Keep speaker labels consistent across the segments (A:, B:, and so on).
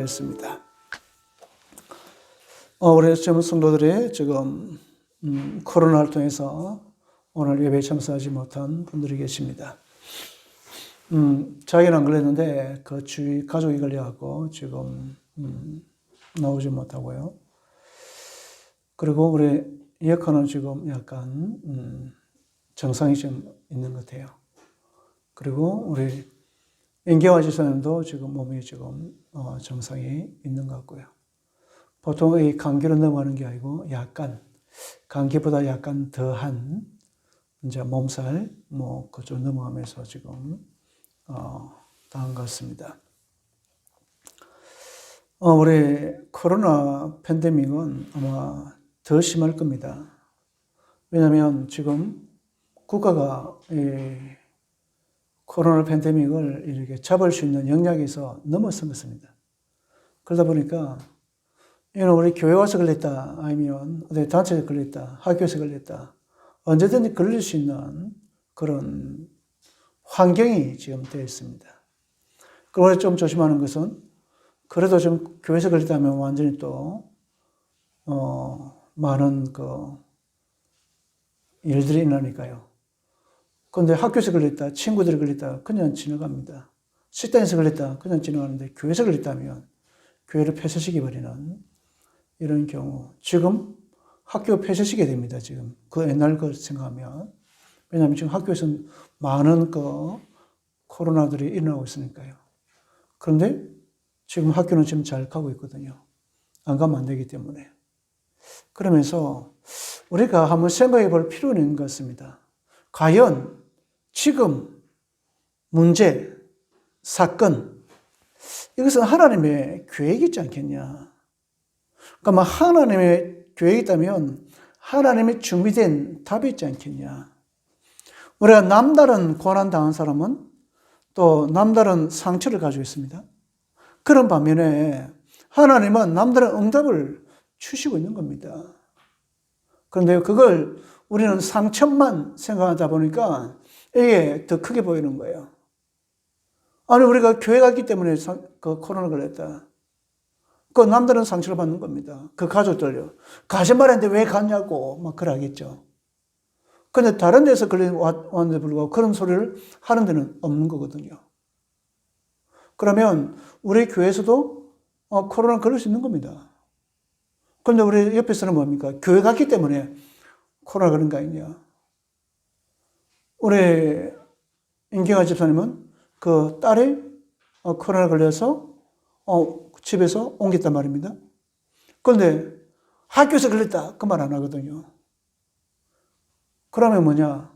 A: 뵙습니다. 우리 젊은 성도들이 지금 코로나를 통해서 오늘 예배에 참석하지 못한 분들이 계십니다. 자기는 안 걸렸는데 그 주위 가족이 걸려갖고 지금 나오지 못하고요. 그리고 우리 예컨은 지금 약간 증상이 좀 있는 것 같아요. 그리고 우리 인경화 지사님도 지금 몸이 지금 증상이 있는 것 같고요. 보통 이 감기로 넘어가는 게 아니고 약간 감기보다 약간 더한 이제 몸살 그쪽 넘어가면서 지금 당한 것 같습니다. 우리 코로나 팬데믹은 아마 더 심할 겁니다. 왜냐하면 지금 국가가 이 코로나 팬데믹을 이렇게 잡을 수 있는 영역에서 넘어선 것입니다. 그러다 보니까 이건 우리 교회 와서 걸렸다, 아니면 어디 단체에서 걸렸다, 학교에서 걸렸다, 언제든지 걸릴 수 있는 그런 환경이 지금 되어 있습니다. 그래서 좀 조심하는 것은 그래도 좀 교회에서 걸렸다면 완전히 또 많은 그 일들이 일어나니까요. 그런데 학교에서 걸렸다, 친구들이 걸렸다, 그냥 지나갑니다. 식당에서 걸렸다, 그냥 지나가는데 교회에서 걸렸다면 교회를 폐쇄시켜버리는 이런 경우. 지금 학교 폐쇄시켜야 됩니다, 지금. 그 옛날 거 생각하면. 왜냐하면 지금 학교에서는 많은 그 코로나들이 일어나고 있으니까요. 그런데 지금 학교는 지금 잘 가고 있거든요. 안 가면 안 되기 때문에. 그러면서 우리가 한번 생각해 볼 필요는 있는 것 같습니다. 과연 지금 문제, 사건, 이것은 하나님의 계획이 있지 않겠냐. 그러니까 하나님의 계획이 있다면 하나님의 준비된 답이 있지 않겠냐. 우리가 남다른 고난 당한 사람은 또 남다른 상처를 가지고 있습니다. 그런 반면에 하나님은 남다른 응답을 주시고 있는 겁니다. 그런데 그걸 우리는 상처만 생각하다 보니까 이게 더 크게 보이는 거예요. 아니, 우리가 교회 갔기 때문에 그 코로나 걸렸다. 그 남들은 상처를 받는 겁니다. 그 가족들요. 가지 말았는데 왜 갔냐고 막 그러겠죠. 근데 다른 데서 왔는데 불구하고 그런 소리를 하는 데는 없는 거거든요. 그러면 우리 교회에서도 코로나 걸릴 수 있는 겁니다. 그런데 우리 옆에서는 뭡니까? 교회 갔기 때문에 코로나 걸린 거 아니냐. 우리 인경아 집사님은 그 딸이 코로나 걸려서 집에서 옮겼단 말입니다. 그런데 학교에서 걸렸다 그 말 안 하거든요. 그러면 뭐냐?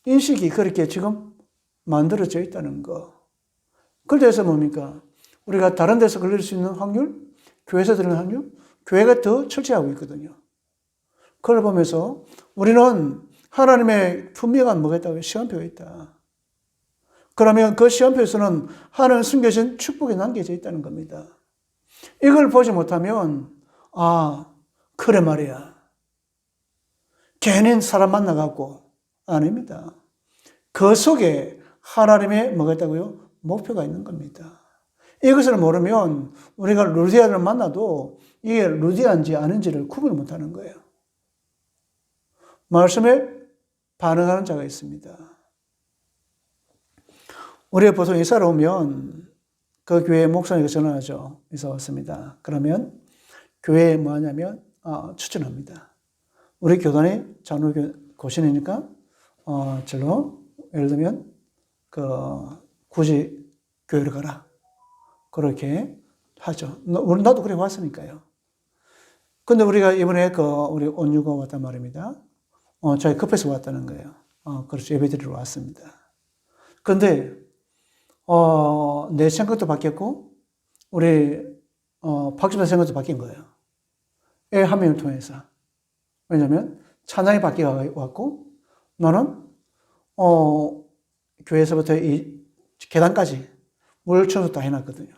A: 인식이 그렇게 지금 만들어져 있다는 거. 그래서 뭡니까? 우리가 다른 데서 걸릴 수 있는 확률, 교회에서 들리는 확률, 교회가 더 철저하고 있거든요. 그걸 보면서 우리는 하나님의 분명한 뭐가 있다고요? 시간표가 있다. 그러면 그 시간표에서는 하나님 숨겨진 축복이 남겨져 있다는 겁니다. 이걸 보지 못하면 그래 말이야. 괜히 사람 만나갖고 아닙니다. 그 속에 하나님의 뭐가 있다고요? 목표가 있는 겁니다. 이것을 모르면 우리가 루디아를 만나도 이게 루디아인지 아닌지를 구분을 못하는 거예요. 말씀에 반응하는 자가 있습니다. 우리가 보통 이사를 오면 그 교회 목사님이 전화하죠. 이사 왔습니다. 그러면 교회에 뭐 하냐면 추천합니다. 우리 교단이 장로 고신이니까 절로 예를 들면 굳이 교회를 가라. 그렇게 하죠. 나도 그래 왔으니까요. 근데 우리가 이번에 우리 온유가 왔단 말입니다. 저희 급해서 왔다는 거예요. 그래서 예배 드리러 왔습니다. 근데 내 생각도 바뀌었고 우리 박 집사 생각도 바뀐 거예요. 애 한 명을 통해서. 왜냐하면 찬양이 바뀌어왔고 너는 교회에서부터 이 계단까지 물 청소 다 해놨거든요.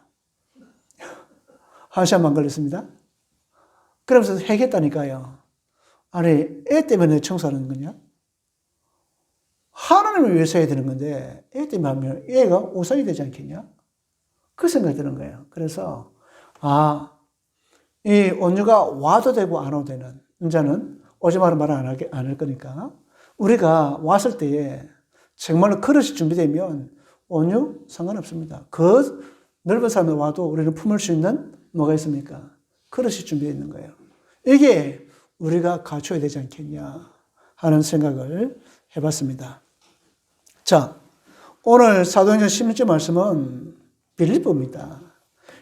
A: 1시간 반 걸렸습니다. 그러면서 해겠다니까요. 아니, 애 때문에 청소하는 거냐? 하나님을 위해서 해야 되는 건데 애 때문에 하면 애가 우상이 되지 않겠냐? 그 생각이 드는 거예요. 그래서 이 온유가 와도 되고 안 와도 되는, 이제는 오지 마라 말 안 할 거니까. 우리가 왔을 때에 정말로 그릇이 준비되면 온유 상관없습니다. 그 넓은 삶에 와도 우리는 품을 수 있는 뭐가 있습니까? 그릇이 준비되어 있는 거예요. 이게 우리가 갖춰야 되지 않겠냐 하는 생각을 해봤습니다. 자, 오늘 사도행전 16절 말씀은 빌립보입니다.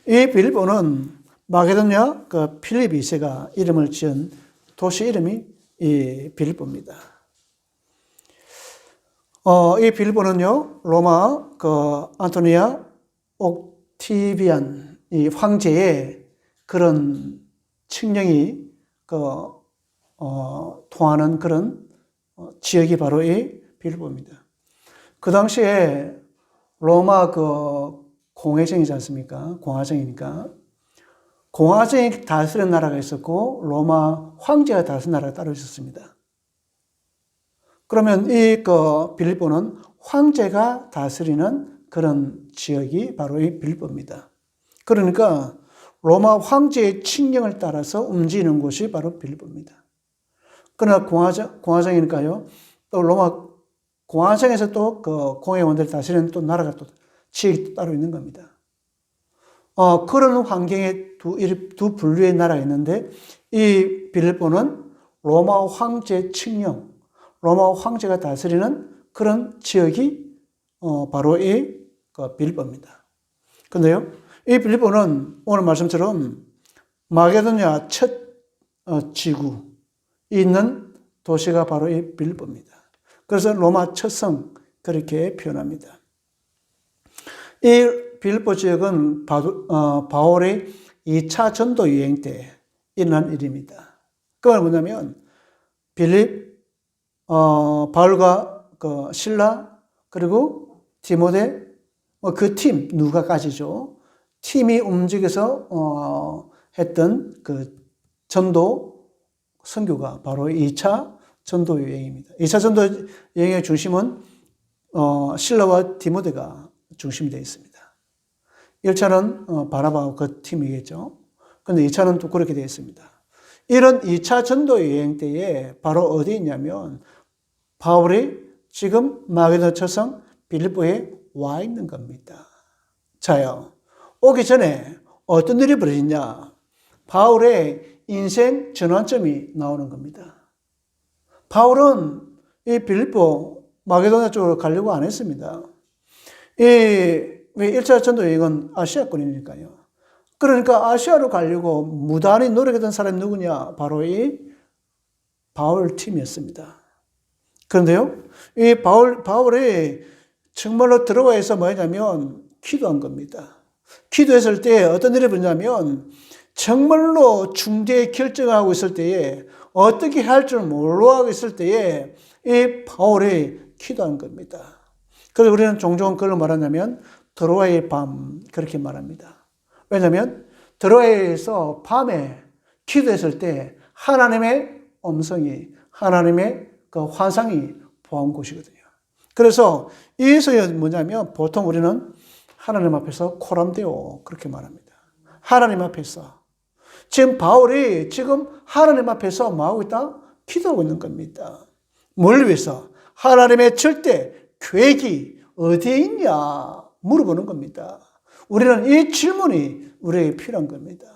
A: 이 빌립보는 마게도냐 그 필립 2세가 이름을 지은 도시 이름이 이 빌립보입니다. 이 빌립보는요, 로마 그 안토니아 옥티비안 이 황제의 그런 칙령이 통하는 그런 지역이 바로 이 빌립보입니다. 그 당시에 로마 그 공회정이지 않습니까? 공화정이니까. 공화정이 다스리는 나라가 있었고, 로마 황제가 다스리는 나라가 따로 있었습니다. 그러면 이 빌립보는 황제가 다스리는 그런 지역이 바로 이 빌립보입니다. 그러니까 로마 황제의 칙령을 따라서 움직이는 곳이 바로 빌립보입니다. 그러나 공화정이니까요, 또 로마 공화정에서 또 그 공회원들을 다스리는 또 나라가 또 지역이 따로 있는 겁니다. 그런 환경에 두 분류의 나라가 있는데, 이 빌립보는 로마 황제 칙령, 로마 황제가 다스리는 그런 지역이 바로 이 빌립보입니다. 그런데요, 이 빌립보는 오늘 말씀처럼 마게도냐 첫 지구에 있는 도시가 바로 이 빌립보입니다. 그래서 로마 첫 성 그렇게 표현합니다. 이 빌립보 지역은 바울의 2차 전도 여행 때 일어난 일입니다. 그건 뭐냐면 바울과 그 실라 그리고 디모데 그 팀 누가까지죠. 팀이 움직여서 했던 그 전도 선교가 바로 2차 전도 여행입니다. 2차 전도 여행의 중심은 실라와 디모데가 중심이 되어 있습니다. 1차는 바나바와 그 팀이겠죠. 그런데 2차는 또 그렇게 되어 있습니다. 이런 2차 전도 여행 때에 바로 어디에 있냐면 바울이 지금 마게도냐 처성 빌립보에 와 있는 겁니다. 자요, 오기 전에 어떤 일이 벌어졌냐? 바울의 인생 전환점이 나오는 겁니다. 바울은 이 빌립보 마게도냐 쪽으로 가려고 안 했습니다. 왜 1차 전도 여행은 아시아권이니까요. 그러니까 아시아로 가려고 무단히 노력했던 사람이 누구냐? 바로 이 바울 팀이었습니다. 그런데요, 이 바울이 정말로 들어와서 뭐냐면 기도한 겁니다. 기도했을 때 어떤 일이 벌어졌냐면 정말로 중대 결정하고 있을 때에 어떻게 할 줄 모르고 있을 때에 이 바울이 기도한 겁니다. 그래서 우리는 종종 그걸 말하냐면 드로아의 밤 그렇게 말합니다. 왜냐하면 드로아에서 밤에 기도했을 때 하나님의 음성이 하나님의 그 환상이 보한 곳이거든요. 그래서 이에서 뭐냐면 보통 우리는 하나님 앞에서 코람데오 그렇게 말합니다. 하나님 앞에서 지금 바울이 지금 하나님 앞에서 뭐하고 있다? 기도하고 있는 겁니다. 뭘 위해서? 하나님의 절대 계획이 어디에 있냐 물어보는 겁니다. 우리는 이 질문이 우리에게 필요한 겁니다.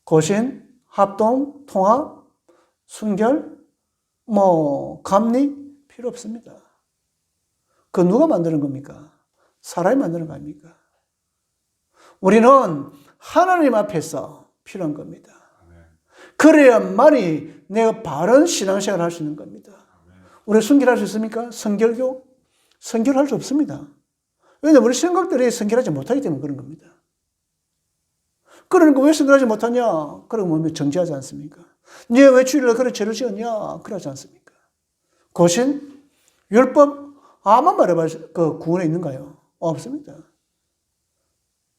A: 고신, 합동, 통합, 순결, 감리 필요 없습니다. 그 누가 만드는 겁니까? 사람이 만드는 거 아닙니까? 우리는 하나님 앞에서 필요한 겁니다. 그래야만이 내가 바른 신앙생활을 할 수 있는 겁니다. 우리 순결할 수 있습니까? 성결교? 성결할 수 없습니다. 왜냐하면 우리 생각들이 성결하지 못하기 때문에 그런 겁니다. 그러니까 왜 성결하지 못하냐? 그러면 정죄하지 않습니까? 네 왜 주일날 그래 죄를 지었냐? 그러지 않습니까? 고신? 율법? 아만 말해봐 그 구원에 있는가요? 없습니다.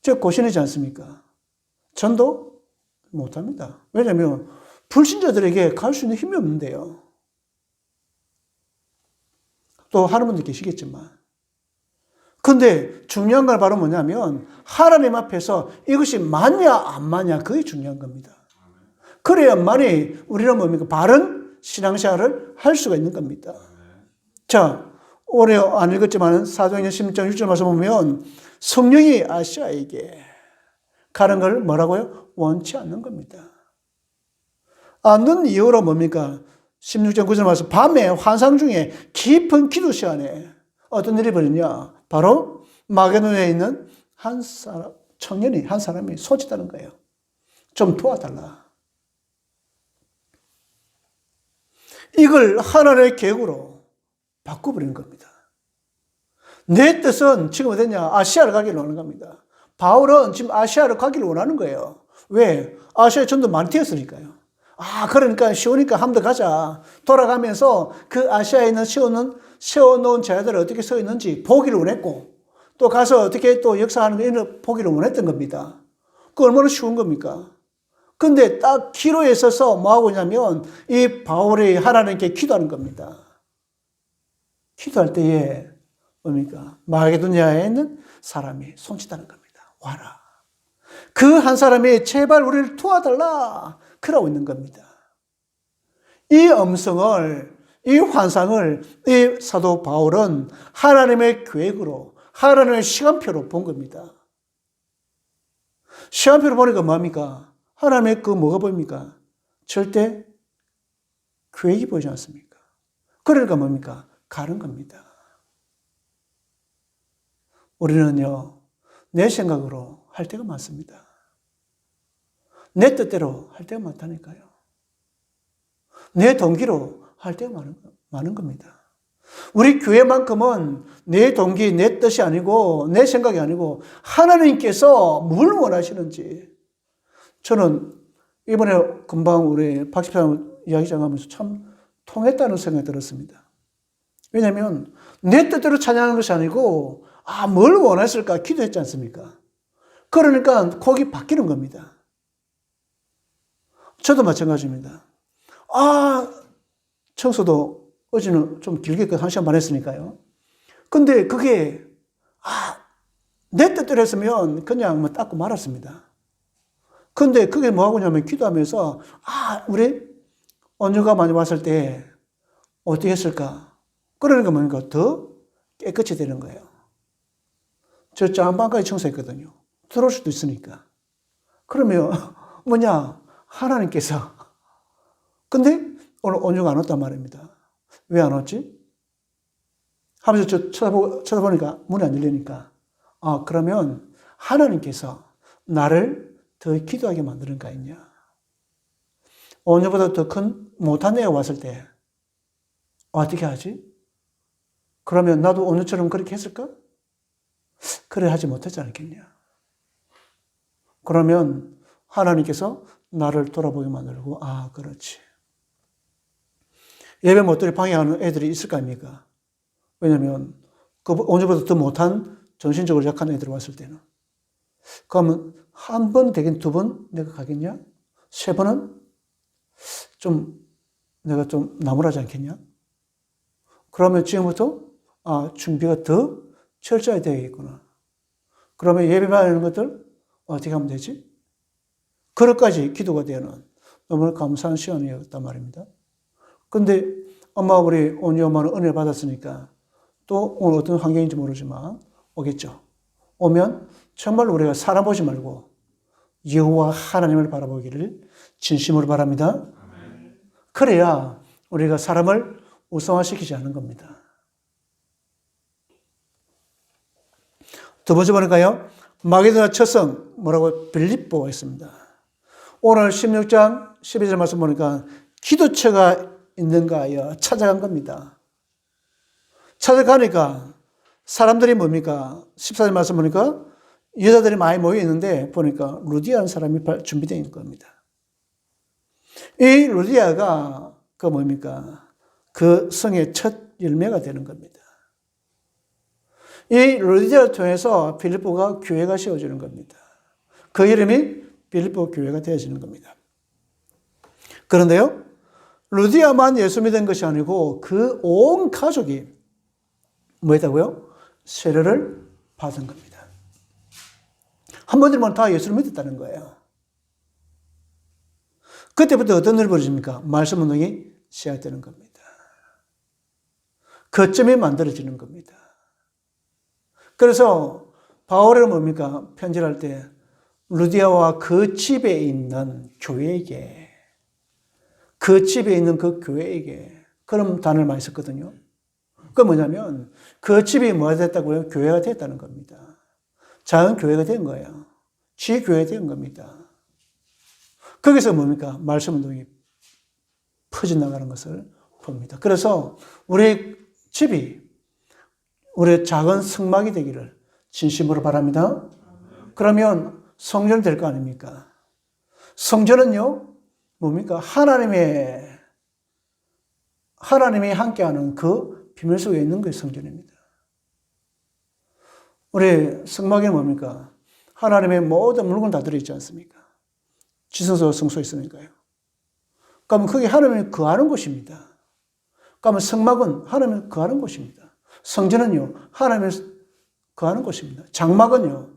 A: 즉 고신이지 않습니까? 전도 못합니다. 왜냐하면 불신자들에게 갈 수 있는 힘이 없는데요. 또 하는 분들 계시겠지만 근데 중요한 건 바로 뭐냐면 하나님 앞에서 이것이 맞냐 안 맞냐 그게 중요한 겁니다. 그래야만이 우리는 뭡니까? 바른 신앙생활을 할 수가 있는 겁니다. 자, 올해 안 읽었지만 사도행전 16장 6절 말씀 보면 성령이 아시아에게 가는 걸 뭐라고요? 원치 않는 겁니다. 않는 이유로 뭡니까? 16장 9절 말씀 밤에 환상 중에 깊은 기도 시간에 어떤 일이 벌어졌냐? 바로 마게도냐에 있는 한 사람, 청년이 한 사람이 소집하는 거예요. 좀 도와달라. 이걸 하나님의 계획으로 바꿔버리는 겁니다. 내 뜻은 지금 어딨냐? 아시아를 가기를 원하는 겁니다. 바울은 지금 아시아를 가기를 원하는 거예요. 왜? 아시아에 전도 많이 튀었으니까요. 그러니까 쉬우니까 한번 더 가자. 돌아가면서 그 아시아에 있는 세워놓은 제자들이 어떻게 서 있는지 보기를 원했고, 또 가서 어떻게 또 역사하는 걸 보기를 원했던 겁니다. 그 얼마나 쉬운 겁니까? 근데 딱 기로에 있어서 뭐 하고 있냐면 이 바울이 하나님께 기도하는 겁니다. 기도할 때에 뭡니까? 마게도냐에 있는 사람이 손짓하는 겁니다. 와라. 그 한 사람이 제발 우리를 도와달라. 그러고 있는 겁니다. 이 음성을, 이 환상을 이 사도 바울은 하나님의 계획으로, 하나님의 시간표로 본 겁니다. 시간표로 보니까 뭡니까? 하나님의 그 뭐가 보입니까? 절대 계획이 보이지 않습니까? 그러니까 뭡니까? 가는 겁니다. 우리는요, 내 생각으로 할 때가 많습니다. 내 뜻대로 할 때가 많다니까요. 내 동기로 할 때가 많은 겁니다. 우리 교회만큼은 내 동기, 내 뜻이 아니고 내 생각이 아니고 하나님께서 뭘 원하시는지 저는 이번에 금방 우리 박 집사님 이야기장 하면서 참 통했다는 생각이 들었습니다. 왜냐하면 내 뜻대로 찬양하는 것이 아니고 뭘 원했을까 기도했지 않습니까? 그러니까 곡이 바뀌는 겁니다. 저도 마찬가지입니다. 청소도 어제는 좀 길게 1시간 반 했으니까요. 근데 그게 내 뜻대로 했으면 그냥 뭐 닦고 말았습니다. 근데 그게 뭐 하고냐면 기도하면서 우리 언유가 많이 왔을 때 어떻게 했을까? 그러니까 뭔가 더 깨끗이 되는 거예요. 저 짱방까지 청소했거든요. 들어올 수도 있으니까. 그러면 뭐냐? 하나님께서. 근데 오늘 언유가 안 왔단 말입니다. 왜 안 왔지? 하면서 저 쳐다보니까 문이 안 열리니까. 그러면 하나님께서 나를 더 기도하게 만드는 거 아니냐. 언유보다 더 큰 못한 애가 왔을 때 어떻게 하지? 그러면 나도 언유처럼 그렇게 했을까? 그래 하지 못하지 않겠냐. 그러면 하나님께서 나를 돌아보게 만들고 그렇지. 예배 못들이 방해하는 애들이 있을 거 아닙니까? 왜냐하면 그 언제보다 더 못한 정신적으로 약한 애들이 왔을 때는 그러면 한 번 되긴 2번 내가 가겠냐? 3번은 내가 좀 나무라지 않겠냐? 그러면 지금부터 준비가 더 철저히 되겠구나. 그러면 예배하는 것들 어떻게 하면 되지? 그럴까지 기도가 되는 너무나 감사한 시간이었단 말입니다. 근데 우리 온유 엄마는 은혜를 받았으니까 또 오늘 어떤 환경인지 모르지만 오겠죠. 오면 정말 우리가 사람 보지 말고 여호와 하나님을 바라보기를 진심으로 바랍니다. 그래야 우리가 사람을 우상화시키지 않는 겁니다. 두 번째 보니까요. 마게도냐 첫성 뭐라고 빌립보가 있습니다. 오늘 16장 12절 말씀 보니까 기도처가 있는가 하여 찾아간 겁니다. 찾아가니까 사람들이 뭡니까? 14절 말씀 보니까 여자들이 많이 모여 있는데 보니까 루디아라는 사람이 준비되어 있는 겁니다. 이 루디아가 그 성의 첫 열매가 되는 겁니다. 이 루디아를 통해서 빌립보가 교회가 세워지는 겁니다. 그 이름이 빌립보 교회가 되어지는 겁니다. 그런데요, 루디아만 예수 믿은 것이 아니고 그 온 가족이 뭐였다고요? 세례를 받은 겁니다. 한 번 들면 다 예수를 믿었다는 거예요. 그때부터 어떤 일이 벌어집니까? 말씀 운동이 시작되는 겁니다. 거점이 만들어지는 겁니다. 그래서 바울은 뭡니까? 편지를 할 때 루디아와 그 집에 있는 교회에게, 그 집에 있는 그 교회에게 그런 단어를 많이 썼거든요. 그게 뭐냐면 그 집이 뭐가 됐다고요? 교회가 됐다는 겁니다. 작은 교회가 된 거예요. 지교회가 된 겁니다. 거기서 뭡니까? 말씀 운동이 퍼져나가는 것을 봅니다. 그래서 우리 집이 우리의 작은 성막이 되기를 진심으로 바랍니다. 그러면 성전이 될 거 아닙니까? 성전은요, 뭡니까? 하나님이 함께하는 그 비밀 속에 있는 게 성전입니다. 우리 성막에는 뭡니까? 하나님의 모든 물건 다 들어있지 않습니까? 지성소, 성소에 있으니까요. 그러면 그게 하나님이 거하는 곳입니다. 그러면 성막은 하나님이 거하는 곳입니다. 성전은요, 하나님이 거하는 곳입니다. 장막은요,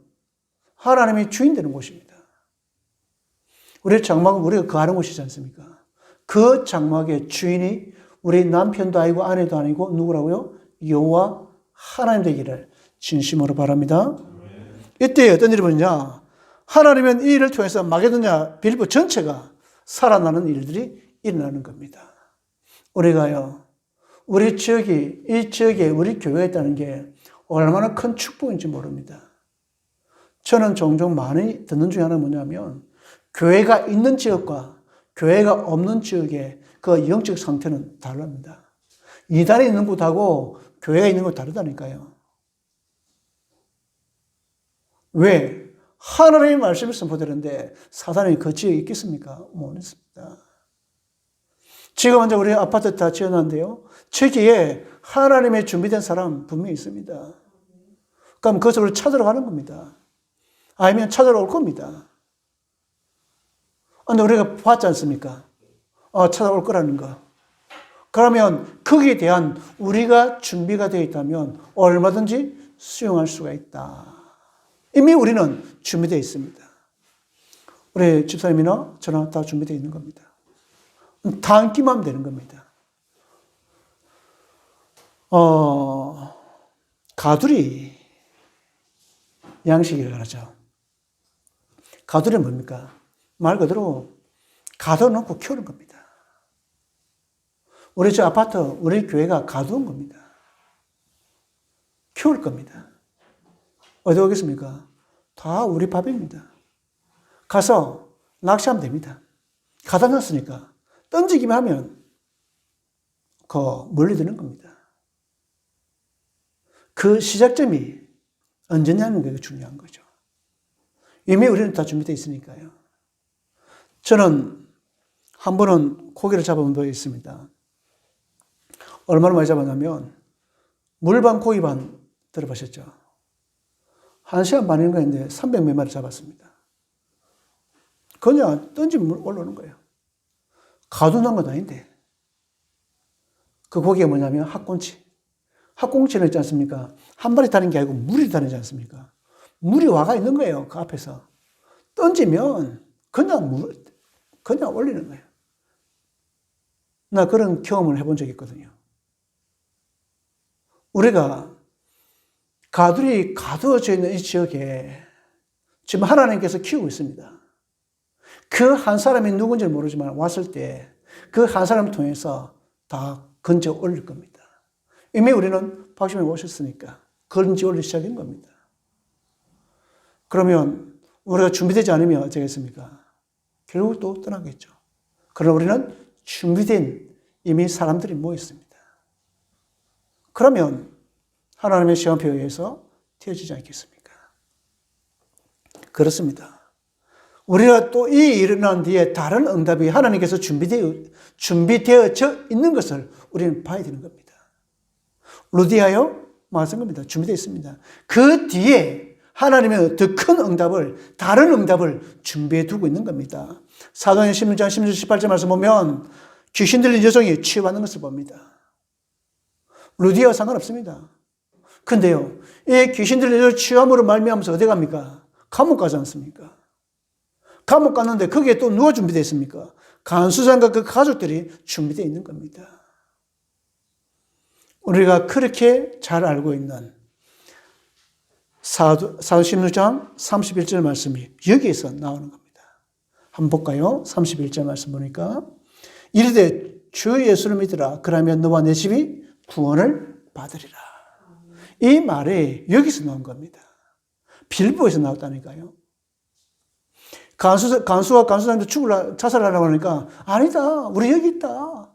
A: 하나님이 주인 되는 곳입니다. 우리 장막은 우리가 거하는 곳이지 않습니까? 그 장막의 주인이 우리 남편도 아니고 아내도 아니고 누구라고요? 여호와 하나님 되기를 진심으로 바랍니다. 이때 어떤 일이 벌어지냐? 하나님은 이 일을 통해서 마게도냐 빌보 전체가 살아나는 일들이 일어나는 겁니다. 우리가요, 우리 지역이, 이 지역에 우리 교회가 있다는 게 얼마나 큰 축복인지 모릅니다. 저는 종종 많이 듣는 중에 하나는 뭐냐면, 교회가 있는 지역과 교회가 없는 지역의 그 영적 상태는 다릅니다. 이단이 있는 곳하고 교회가 있는 곳 다르다니까요. 왜? 하나님의 말씀이 선포되는데 사단이 그 지역에 있겠습니까? 못 있습니다. 지금 먼저 우리 아파트 다 지어놨는데요. 저기에 하나님의 준비된 사람 분명히 있습니다. 그럼 그것을 찾으러 가는 겁니다. 아니면 찾으러 올 겁니다. 근데 우리가 봤지 않습니까? 찾아올 거라는 거. 그러면 거기에 대한 우리가 준비가 되어 있다면 얼마든지 수용할 수가 있다. 이미 우리는 준비되어 있습니다. 우리 집사님이나 저나 다 준비되어 있는 겁니다. 다 앉기만 하면 되는 겁니다. 가두리 양식이라고 하죠. 가두리는 뭡니까? 말 그대로 가둬놓고 키우는 겁니다. 우리 저 아파트, 우리 교회가 가두는 겁니다. 키울 겁니다. 어디 오겠습니까? 다 우리 밥입니다. 가서 낚시하면 됩니다. 가다 놨으니까 던지기만 하면 멀리 드는 겁니다. 그 시작점이 언제냐는 게 중요한 거죠. 이미 우리는 다 준비되어 있으니까요. 저는 한 번은 고기를 잡아본 적이 있습니다. 얼마나 많이 잡았냐면 물반 고기반 들어보셨죠? 1시간 반인가 했는데 300몇 마리 잡았습니다. 그냥 던지면 올라오는 거예요. 가둔한 건 아닌데. 그 고기가 뭐냐면 학꽁치. 학꽁치는 있지 않습니까? 한 마리 다는 게 아니고 물이 다니지 않습니까? 물이 와가 있는 거예요. 그 앞에서. 던지면 그냥 올리는 거예요. 나 그런 경험을 해본 적이 있거든요. 우리가 가두리 가두어져 있는 이 지역에 지금 하나님께서 키우고 있습니다. 그 한 사람이 누군지 모르지만 왔을 때 그 한 사람을 통해서 다 건져 올릴 겁니다. 이미 우리는 박심에 오셨으니까 건져 올리기 시작한 겁니다. 그러면 우리가 준비되지 않으면 어쩌겠습니까? 결국 또 떠나겠죠. 그러나 우리는 준비된 이미 사람들이 모여 있습니다. 그러면 하나님의 시간표에 의해서 되어지지 않겠습니까? 그렇습니다. 우리가 또 이 일어난 뒤에 다른 응답이 하나님께서 준비되어져 있는 것을 우리는 봐야 되는 겁니다. 루디아요? 마찬가지입니다. 준비되어 있습니다. 그 뒤에 하나님의 더 큰 응답을, 다른 응답을 준비해 두고 있는 겁니다. 사도행전 16장 16절 18절 말씀 보면 귀신 들린 여종이 치유받는 것을 봅니다. 루디아와 상관없습니다. 근데요, 이 귀신들이 취함으로 말미암아서 어디 갑니까? 감옥 가지 않습니까? 감옥 갔는데 거기에 또 누가 준비되어 있습니까? 간수장과 그 가족들이 준비되어 있는 겁니다. 우리가 그렇게 잘 알고 있는 사도행전 16장 31절 말씀이 여기에서 나오는 겁니다. 한번 볼까요? 31절 말씀 보니까 이르되 주 예수를 믿으라. 그러면 너와 내 집이 구원을 받으리라. 이 말이 여기서 나온 겁니다. 빌보에서 나왔다니까요. 간수와 간수장도 자살하려고 하니까 아니다. 우리 여기 있다.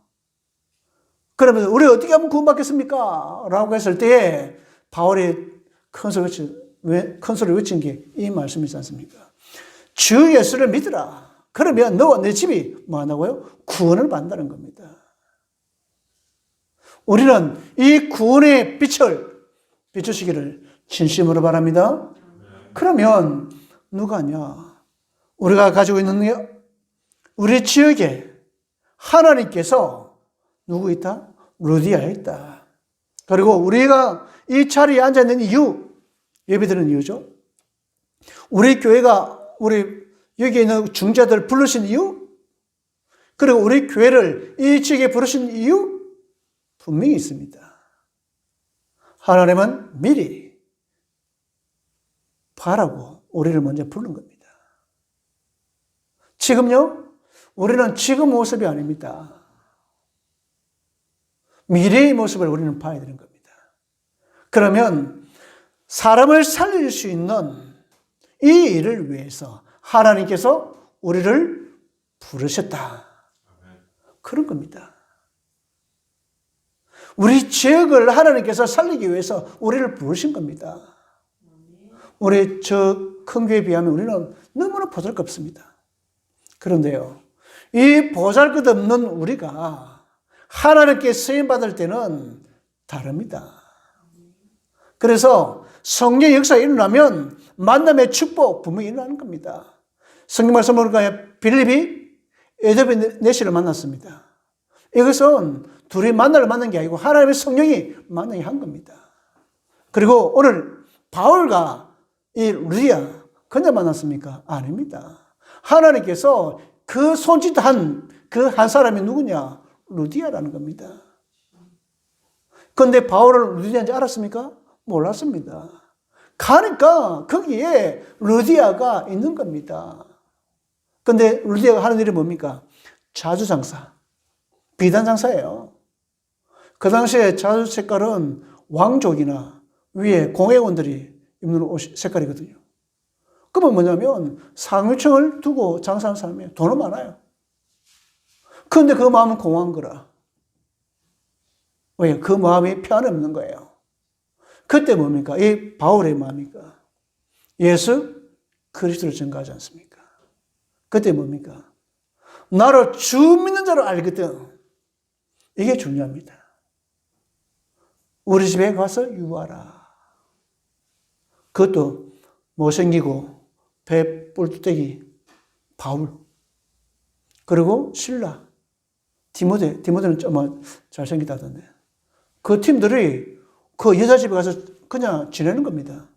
A: 그러면서 우리 어떻게 하면 구원받겠습니까? 라고 했을 때에 바울이 큰 소리를 외친 게 이 말씀이지 않습니까? 주 예수를 믿으라. 그러면 너와 내 집이 뭐 한다고요? 구원을 받는다는 겁니다. 우리는 이 구원의 빛을 비추시기를 진심으로 바랍니다. 그러면 누가 하냐? 우리가 가지고 있는 능력, 우리 지역에 하나님께서 누구 있다? 루디아에 있다. 그리고 우리가 이 자리에 앉아있는 이유, 예배드리는 이유죠. 우리 교회가 우리 여기 있는 중자들 부르신 이유, 그리고 우리 교회를 이 지역에 부르신 이유 분명히 있습니다. 하나님은 미리 바라고 우리를 먼저 부른 겁니다. 지금요, 우리는 지금 모습이 아닙니다. 미래의 모습을 우리는 봐야 되는 겁니다. 그러면 사람을 살릴 수 있는 이 일을 위해서 하나님께서 우리를 부르셨다. 그런 겁니다. 우리 지역을 하나님께서 살리기 위해서 우리를 부르신 겁니다. 우리 저 큰 교회에 비하면 우리는 너무나 보잘것없습니다. 그런데요, 이 보잘것없는 우리가 하나님께 쓰임받을 때는 다릅니다. 그래서 성령 역사가 일어나면 만남의 축복 분명히 일어나는 겁니다. 성경 말씀 보니까 빌립이 에드베네시를 만났습니다. 이것은 둘이 만난 게 아니고 하나님의 성령이 만나게 한 겁니다. 그리고 오늘 바울과 이 루디아 그냥 만났습니까? 아닙니다. 하나님께서 그 손짓한 그 한 사람이 누구냐? 루디아라는 겁니다. 그런데 바울은 루디아인지 알았습니까? 몰랐습니다. 가니까 거기에 루디아가 있는 겁니다. 그런데 루디아가 하는 일이 뭡니까? 자주장사, 비단장사예요. 그 당시에 자주 색깔은 왕족이나 위에 공회원들이 입는 옷 색깔이거든요. 그건 뭐냐면 상류층을 두고 장사하는 사람이에요. 돈은 많아요. 그런데 그 마음은 공허한 거라. 왜? 그 마음이 편이 없는 거예요. 그때 뭡니까? 이 바울의 마음이니까 예수 그리스도를 증거하지 않습니까? 그때 뭡니까? 나를 주 믿는 자로 알거든. 이게 중요합니다. 우리 집에 가서 유하라. 그것도 못생기고 배 뿔뚝대기 바울, 그리고 신라 디모데는 좀 잘생기다던데 그 팀들이 그 여자 집에 가서 그냥 지내는 겁니다.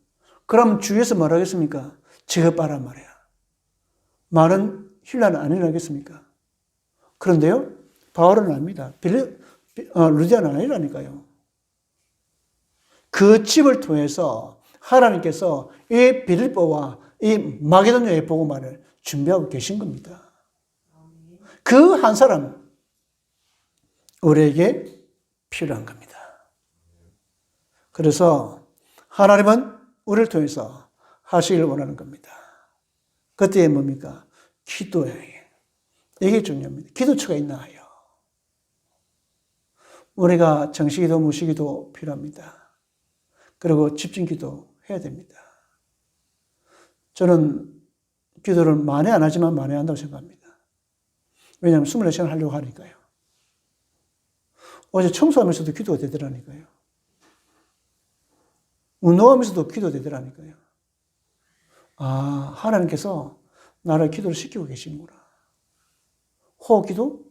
A: 그럼 주위에서 뭐라 하겠습니까? 지가 빠란 말이야. 말은 힐라는 안 일어나겠습니까? 그런데요, 바울은 압니다. 루디아는 아니라니까요. 그 집을 통해서 하나님께서 이 빌립보와 이 마게도냐의 복음화를 준비하고 계신 겁니다. 그 한 사람 우리에게 필요한 겁니다. 그래서 하나님은 우리를 통해서 하시기를 원하는 겁니다. 그때 뭡니까? 기도예요. 이게 중요합니다. 기도처가 있나 하여. 우리가 정식기도 무식기도 필요합니다. 그리고 집중기도 해야 됩니다. 저는 기도를 많이 안 하지만 많이 한다고 생각합니다. 왜냐하면 24시간 하려고 하니까요. 어제 청소하면서도 기도가 되더라니까요. 운동하면서도 기도가 되더라니까요. 아, 하나님께서 나를 기도를 시키고 계시는구나. 호흡기도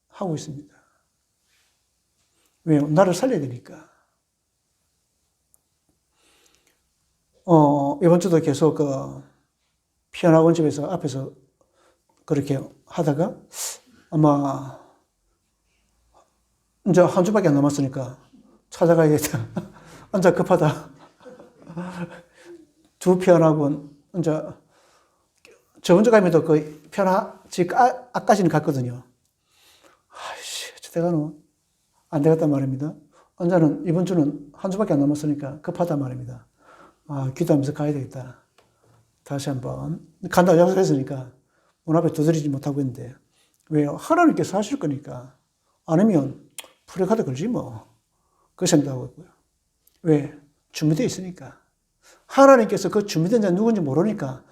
A: 하고 있습니다. 왜요? 나를 살려야 되니까. 이번 주도 계속 피아노 학원 집에서 앞에서 그렇게 하다가 아마 이제 한 주밖에 안 남았으니까 찾아가야겠다. 혼자 급하다. 두 피아노 학원, 이제 저번 주 가면도 그 피아노 집 앞까지는 갔거든요. 아이씨, 어쩌다가는 안 되겠단 말입니다. 언제는 이번 주는 한 주밖에 안 남았으니까 급하단 말입니다. 기도하면서 가야 되겠다. 다시 한번 간다고 약속했으니까 문 앞에 두드리지 못하고 있는데 왜요? 하나님께서 하실 거니까 아니면 프레카드 걸지 뭐. 그 생각하고 있고요. 왜? 준비되어 있으니까. 하나님께서 그 준비된 자 누군지 모르니까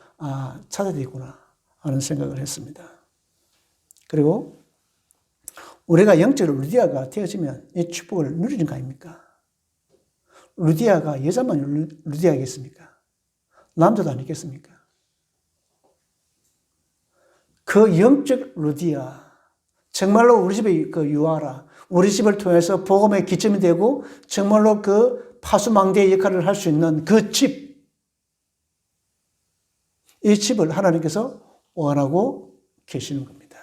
A: 찾아야 되겠구나 하는 생각을 했습니다. 그리고 우리가 영적으로 루디아가 되어지면 이 축복을 누리는 거 아닙니까? 루디아가 여자만 루디아겠습니까? 남자도 아니겠습니까? 그 영적 루디아, 정말로 우리 집에 그 유아라, 우리 집을 통해서 복음의 기점이 되고 정말로 그 파수망대의 역할을 할 수 있는 그 집, 이 집을 하나님께서 원하고 계시는 겁니다.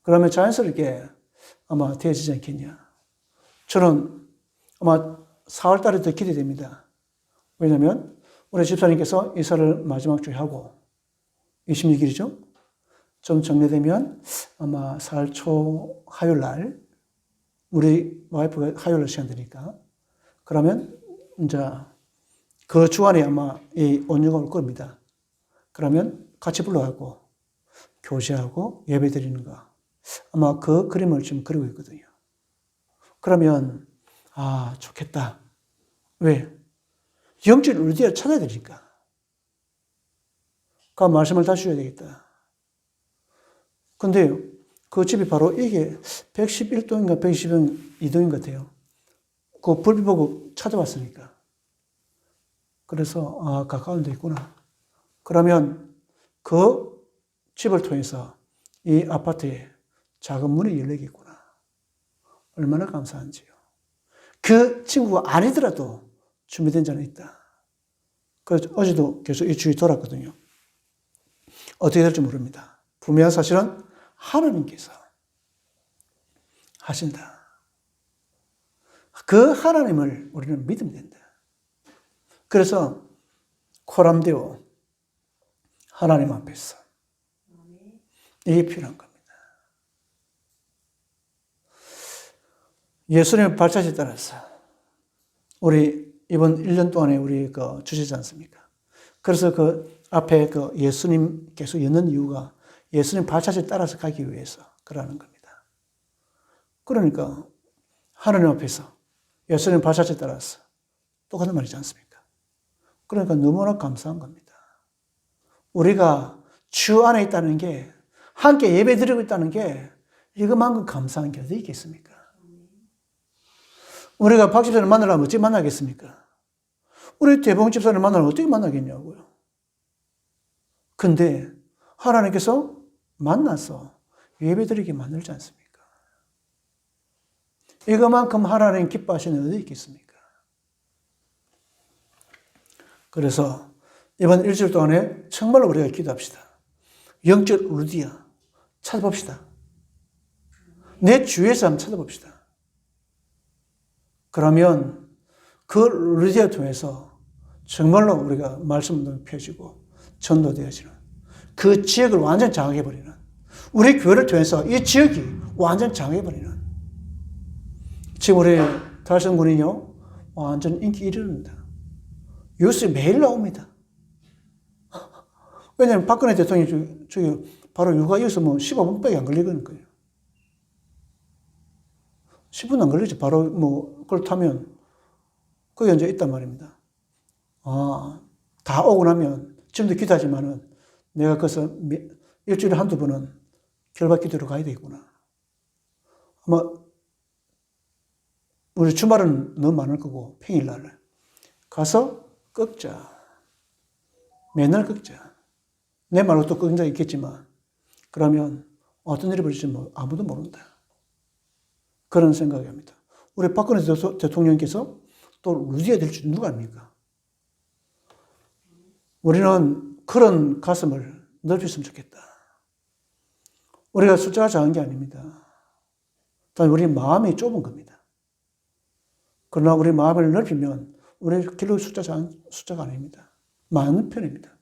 A: 그러면 자연스럽게 아마 되어지지 않겠냐. 저는 아마 4월 달에 더 기대됩니다. 왜냐하면 우리 집사님께서 이사를 마지막 주에 하고 26일이죠. 좀 정리되면 아마 4월 초 화요일 날 우리 와이프가 화요일 날 시간 되니까 그러면 이제 그 주안에 아마 이 온유가 올 겁니다. 그러면 같이 불러가고 교제하고 예배 드리는 거 아마 그 그림을 지금 그리고 있거든요. 그러면 좋겠다. 왜? 영적 루디아를 찾아야 되니까. 그 말씀을 다시 줘야 되겠다. 근데 그 집이 바로 이게 111동인가 112동인 것 같아요. 그 불빛 보고 찾아왔으니까. 그래서 가까운 데 있구나. 그러면 그 집을 통해서 이 아파트에 작은 문이 열리겠구나. 얼마나 감사한지요. 그 친구가 아니더라도 준비된 자는 있다. 그래서 어제도 계속 이 주위 돌았거든요. 어떻게 될지 모릅니다. 분명한 사실은 하나님께서 하신다. 그 하나님을 우리는 믿으면 된다. 그래서 코람데오 하나님 앞에서 이게 필요한 겁니다. 예수님의 발자취에 따라서 우리 이번 1년 동안에 우리 주시지 않습니까? 그래서 그 앞에 그 예수님 계속 였는 이유가 예수님 발자취에 따라서 가기 위해서 그러는 겁니다. 그러니까 하나님 앞에서 예수님 발자취에 따라서 똑같은 말이지 않습니까? 그러니까 너무나 감사한 겁니다. 우리가 주 안에 있다는 게 함께 예배 드리고 있다는 게 이것만큼 감사한 게 어디 있겠습니까? 우리가 박 집사를 만나려면 어떻게 만나겠습니까? 우리 대봉 집사를 만나려면 어떻게 만나겠냐고요. 근데 하나님께서 만나서 예배드리게 만들지 않습니까? 이것만큼 하나님 기뻐하시는 어디 있겠습니까? 그래서 이번 일주일 동안에 정말로 우리가 기도합시다. 영적 루디아 찾아봅시다. 내 주위에서 한번 찾아봅시다. 그러면 그 루디아 통해서 정말로 우리가 말씀도 펴지고 전도되어지는 그 지역을 완전 장악해버리는 우리 교회를 통해서 이 지역이 완전 장악해버리는 지금 우리 달성 군은요 완전 인기 1위입니다. 뉴스에 매일 나옵니다. 왜냐하면 박근혜 대통령이 저기 바로 육아에서 15분밖에 안 걸리거든요. 10분 안 걸리지. 바로 그걸 타면 거기 이제 있단 말입니다. 다 오고 나면 지금도 기도하지만은 내가 거기서 일주일에 한두 번은 결박 기도로 가야 되겠구나. 아마 우리 주말은 너무 많을 거고 평일날 가서 꺾자. 맨날 꺾자. 내 말로 또 꺾은 적이 있겠지만 그러면 어떤 일이 벌어질지 아무도 모른다. 그런 생각이 합니다. 우리 박근혜 대통령께서 또 루디아 될 줄 누가 압니까? 우리는 그런 가슴을 넓혔으면 좋겠다. 우리가 숫자가 작은 게 아닙니다. 단 우리 마음이 좁은 겁니다. 그러나 우리 마음을 넓히면 우리 길로 숫자가 아닙니다. 많은 편입니다.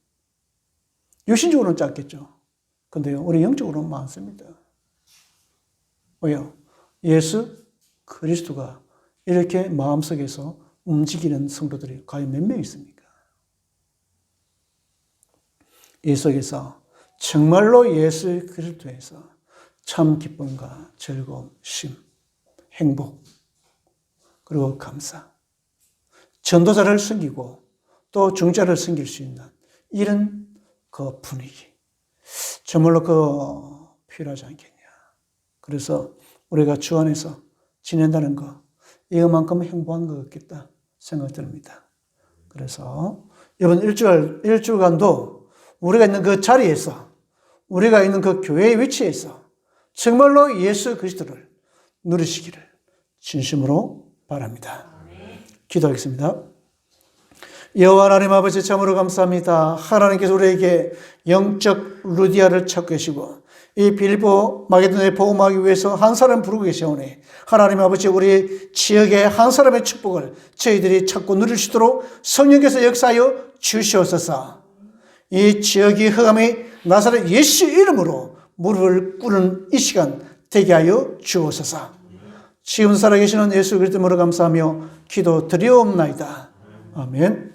A: 육신적으로는 작겠죠. 근데요, 우리 영적으로는 많습니다. 왜요? 예수 그리스도가 이렇게 마음속에서 움직이는 성도들이 과연 몇 명 있습니까? 이 속에서 정말로 예수 그리스도에서 참 기쁨과 즐거움, 쉼, 행복, 그리고 감사, 전도자를 섬기고 또 중자를 섬길 수 있는 이런 그 분위기, 정말로 필요하지 않겠냐. 그래서 우리가 주 안에서 지낸다는 거, 이것만큼 행복한 것 같겠다 생각 듭니다. 그래서 이번 일주일간도 우리가 있는 그 자리에서, 우리가 있는 그 교회의 위치에서 정말로 예수 그리스도를 누리시기를 진심으로 바랍니다. 기도하겠습니다. 여호와 하나님 아버지, 참으로 감사합니다. 하나님께서 우리에게 영적 루디아를 찾고 계시고 이 빌보 마게도냐에 복음하기 위해서 한 사람 부르고 계시오니 하나님 아버지, 우리 지역의 한 사람의 축복을 저희들이 찾고 누릴 수 있도록 성령께서 역사하여 주시옵소서. 이 지역이 흑암이 나사렛 예수 이름으로 무릎을 꿇는 이 시간 되게 하여 주옵소서. 지금 살아계시는 예수 그리스도로 감사하며 기도 드리옵나이다. 아멘.